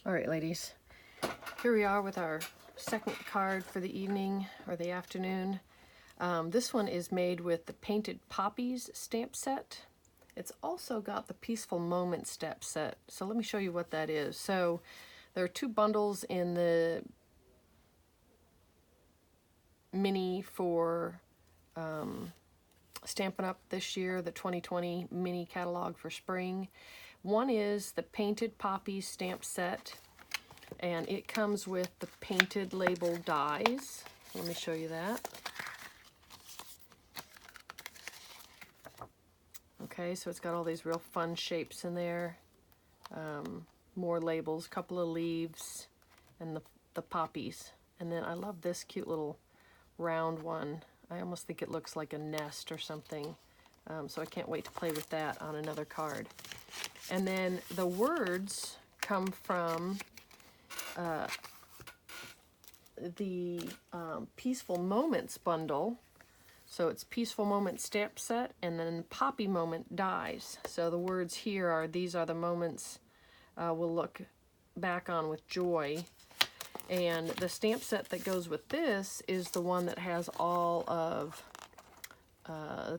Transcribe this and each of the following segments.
All right, ladies, here we are with our second card for the evening or the afternoon. This one is made with the Painted Poppies stamp set. It's also got the Peaceful Moment step set. So let me show you what that is. So there are two bundles in the mini for Stampin' Up! This year, the 2020 mini catalog for spring. One is the Painted Poppies stamp set, and it comes with the painted label dies. Let me show you that. Okay, so it's got all these real fun shapes in there. More labels, couple of leaves, and the poppies. And then I love this cute little round one. I almost think it looks like a nest or something. So I can't wait to play with that on another card. And then the words come from the Peaceful Moments bundle. So it's Peaceful Moment stamp set, and then Poppy Moment dies. So the words here are, these are the moments we'll look back on with joy. And the stamp set that goes with this is the one that has all of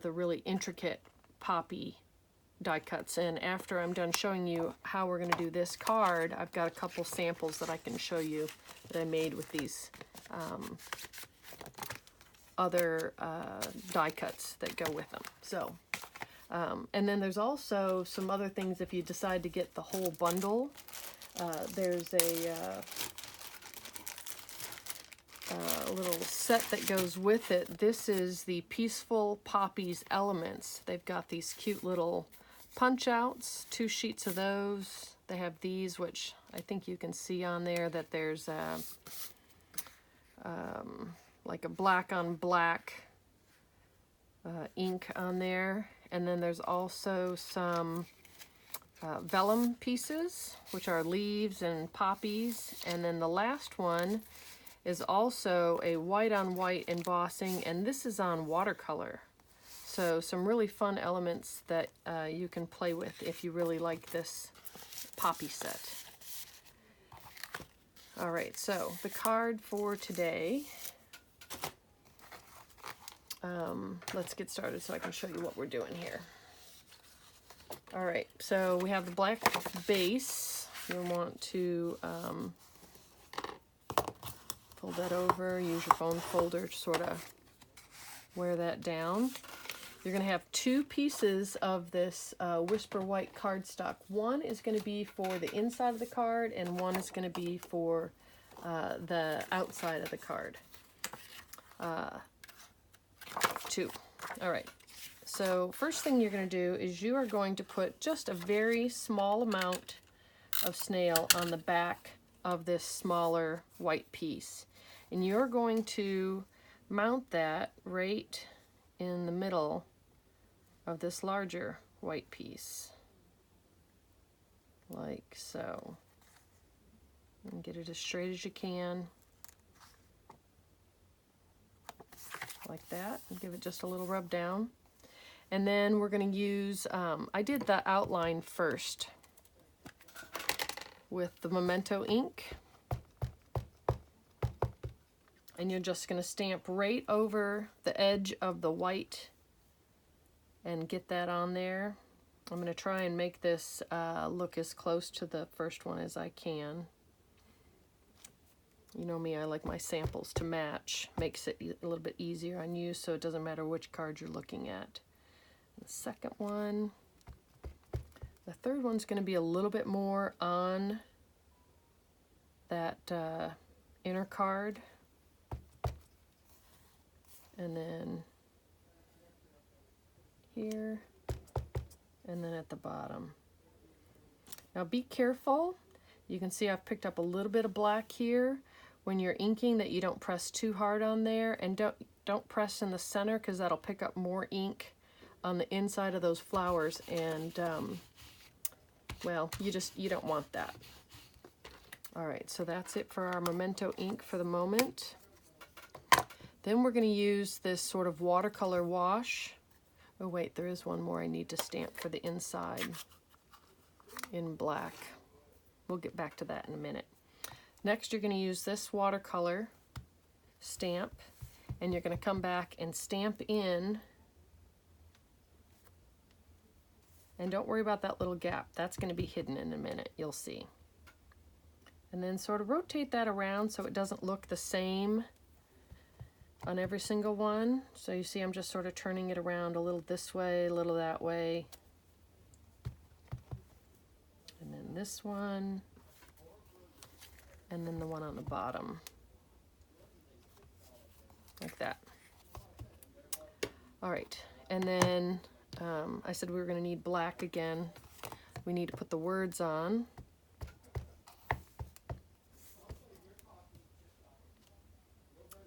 the really intricate poppy die cuts. And after I'm done showing you how we're going to do this card, I've got a couple samples that I can show you that I made with these other die cuts that go with them. So, and then there's also some other things if you decide to get the whole bundle. There's a little set that goes with it. This is the Peaceful Poppies Elements. They've got these cute little punch outs, 2 sheets of those. They have these, which I think you can see on there that there's like a black on black ink on there. And then there's also some vellum pieces, which are leaves and poppies. And then the last one is also a white on white embossing, and this is on watercolor. So some really fun elements that you can play with if you really like this poppy set. All right, so the card for today. Let's get started so I can show you what we're doing here. All right, so we have the black base. You'll want to fold that over, use your phone folder to sort of wear that down. You're going to have 2 pieces of this Whisper White cardstock. One is going to be for the inside of the card, and one is going to be for the outside of the card. 2. All right. So first thing you're going to do is you are going to put just a very small amount of snail on the back of this smaller white piece. And you're going to mount that right in the middle of this larger white piece, like so. And get it as straight as you can, like that, and give it just a little rub down. And then we're going to use, I did the outline first with the Memento ink. And you're just going to stamp right over the edge of the white and get that on there. I'm going to try and make this look as close to the first one as I can. You know me, I like my samples to match. Makes it a little bit easier on you, so it doesn't matter which card you're looking at. The second one. The third one's going to be a little bit more on that inner card. And then here, and then at the bottom. Now be careful. You can see I've picked up a little bit of black here. When you're inking, that you don't press too hard on there, and don't press in the center, because that'll pick up more ink on the inside of those flowers, and well, you don't want that. All right, so that's it for our Memento ink for the moment. Then we're going to use this sort of watercolor wash. Oh wait, there is one more I need to stamp for the inside in black. We'll get back to that in a minute. Next, you're going to use this watercolor stamp, and you're going to come back and stamp in, and don't worry about that little gap. That's going to be hidden in a minute, you'll see. And then sort of rotate that around so it doesn't look the same on every single one. So you see I'm just sort of turning it around a little this way, a little that way. And then this one, and then the one on the bottom, like that. All right, and then I said we were going to need black again. We need to put the words on.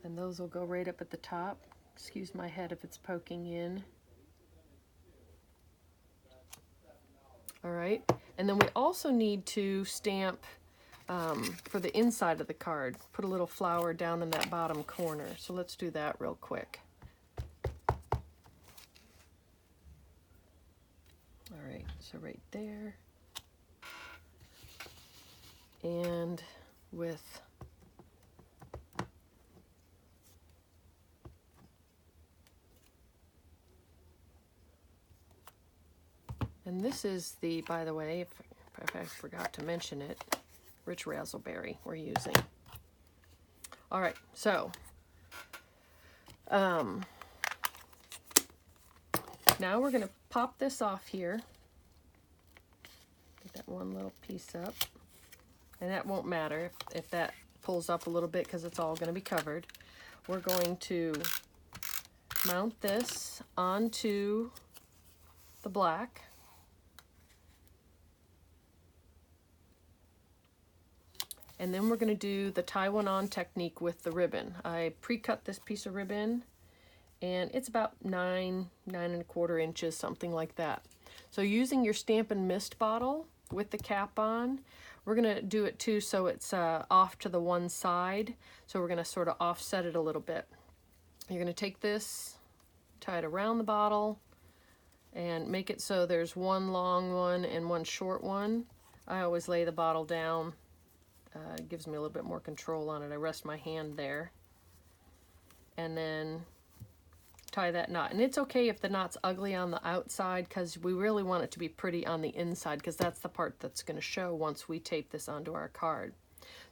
And those will go right up at the top. Excuse my head if it's poking in. All right, and then we also need to stamp for the inside of the card. Put a little flower down in that bottom corner. So let's do that real quick. All right, so right there. And with and this is the, by the way, if I forgot to mention it, rich raspberry we're using. All right, so now we're going to pop this off here. Get that one little piece up. And that won't matter if that pulls up a little bit because it's all going to be covered. We're going to mount this onto the black. And then we're going to do the tie one on technique with the ribbon. I pre-cut this piece of ribbon, and it's about 9.25 inches, something like that. So using your Stampin' Mist bottle with the cap on, we're going to do it too so it's off to the one side. So we're going to sort of offset it a little bit. You're going to take this, tie it around the bottle, and make it so there's one long one and one short one. I always lay the bottle down. It gives me a little bit more control on it. I rest my hand there. And then tie that knot. And it's okay if the knot's ugly on the outside because we really want it to be pretty on the inside because that's the part that's going to show once we tape this onto our card.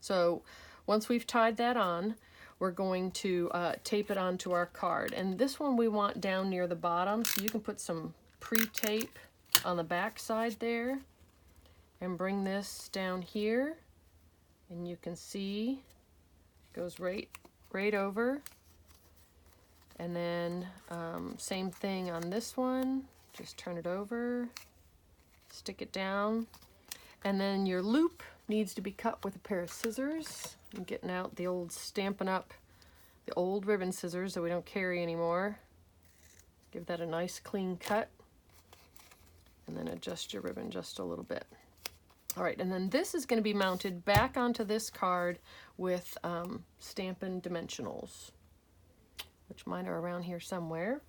So once we've tied that on, we're going to tape it onto our card. And this one we want down near the bottom, so you can put some pre-tape on the back side there and bring this down here. And you can see it goes right over. And then same thing on this one. Just turn it over, stick it down. And then your loop needs to be cut with a pair of scissors. I'm getting out the old Stampin' Up, the old ribbon scissors that we don't carry anymore. Give that a nice clean cut. And then adjust your ribbon just a little bit. All right, and then this is going to be mounted back onto this card with Stampin' Dimensionals, which mine are around here somewhere.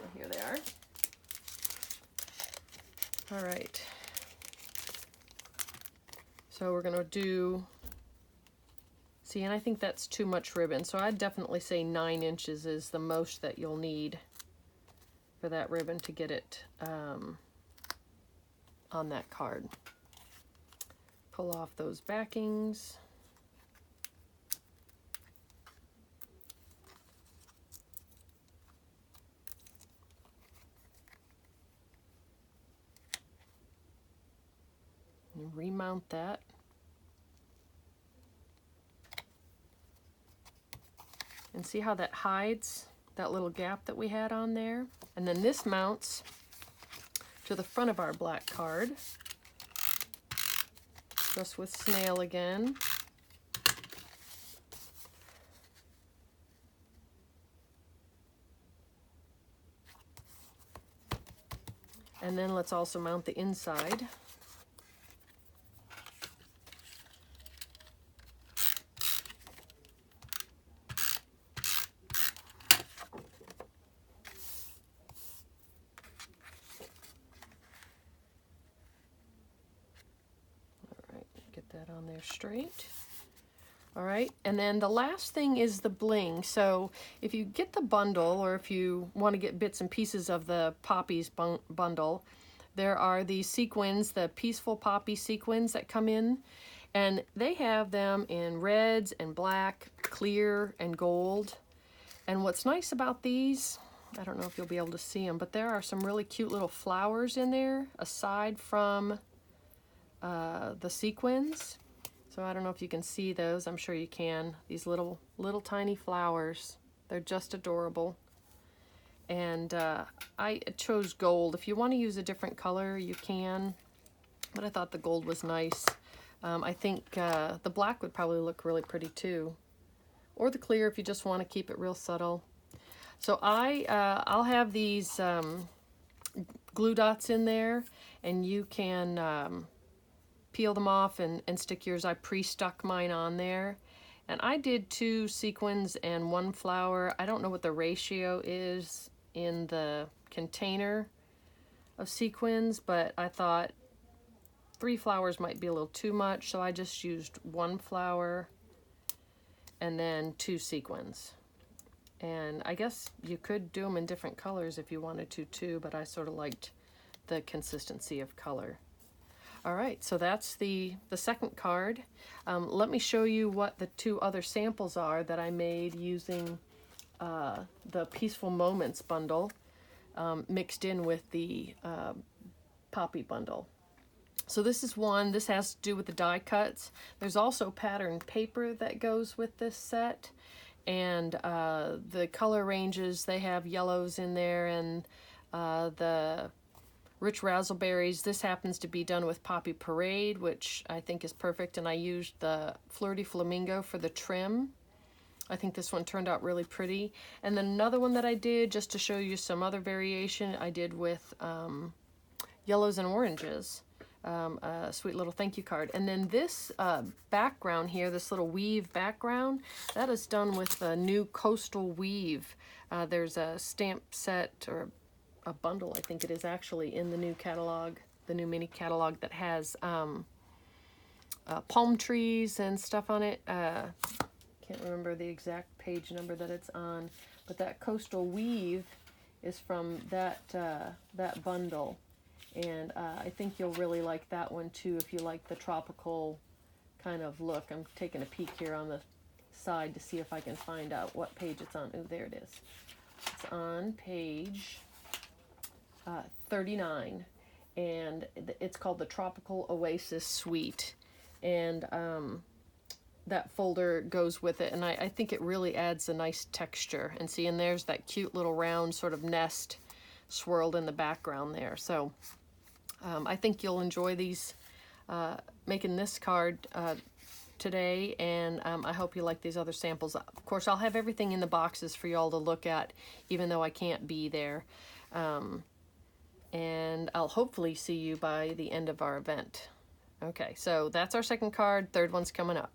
Oh, here they are. All right. So we're going to do, see, and I think that's too much ribbon, so I'd definitely say 9 inches is the most that you'll need for that ribbon to get it on that card. Pull off those backings. And remount that. And see how that hides that little gap that we had on there? And then this mounts to the front of our black card. Just with snail again. And then let's also mount the inside. on there straight. All right, and then the last thing is the bling. So if you get the bundle, or if you want to get bits and pieces of the Poppies bundle, there are these sequins, the Peaceful Poppy sequins that come in, and they have them in reds and black, clear and gold. And what's nice about these, I don't know if you'll be able to see them, but there are some really cute little flowers in there aside from the sequins. So I don't know if you can see those. I'm sure you can. These little tiny flowers. They're just adorable. And I chose gold. If you want to use a different color, you can. But I thought the gold was nice. I think the black would probably look really pretty too. Or the clear if you just want to keep it real subtle. So I'll have these glue dots in there, and you can peel them off and stick yours. I pre-stuck mine on there. And I did 2 sequins and 1 flower. I don't know what the ratio is in the container of sequins, but I thought 3 flowers might be a little too much, so I just used 1 flower and then 2 sequins. And I guess you could do them in different colors if you wanted to too, but I sort of liked the consistency of color. All right, so that's the second card. Let me show you what the 2 other samples are that I made using the Peaceful Moments bundle mixed in with the Poppy bundle. So this is one, this has to do with the die cuts. There's also patterned paper that goes with this set. And the color ranges, they have yellows in there, and the Rich Razzleberries. This happens to be done with Poppy Parade, which I think is perfect, and I used the Flirty Flamingo for the trim. I think this one turned out really pretty. And then another one that I did, just to show you some other variation, I did with yellows and oranges. A sweet little thank you card. And then this background here, this little weave background, that is done with a new coastal weave. There's a stamp set, or a bundle, I think it is actually, in the new catalog, the new mini catalog, that has palm trees and stuff on it. Can't remember the exact page number that it's on, but that coastal weave is from that that bundle. And I think you'll really like that one too if you like the tropical kind of look. I'm taking a peek here on the side to see if I can find out what page it's on. Oh, there it is. It's on page 39, and it's called the Tropical Oasis Suite. And that folder goes with it, and I think it really adds a nice texture. And see, and there's that cute little round sort of nest swirled in the background there. So I think you'll enjoy these, making this card today, and I hope you like these other samples. Of course, I'll have everything in the boxes for y'all to look at, even though I can't be there. And I'll hopefully see you by the end of our event. Okay, so that's our second card. Third one's coming up.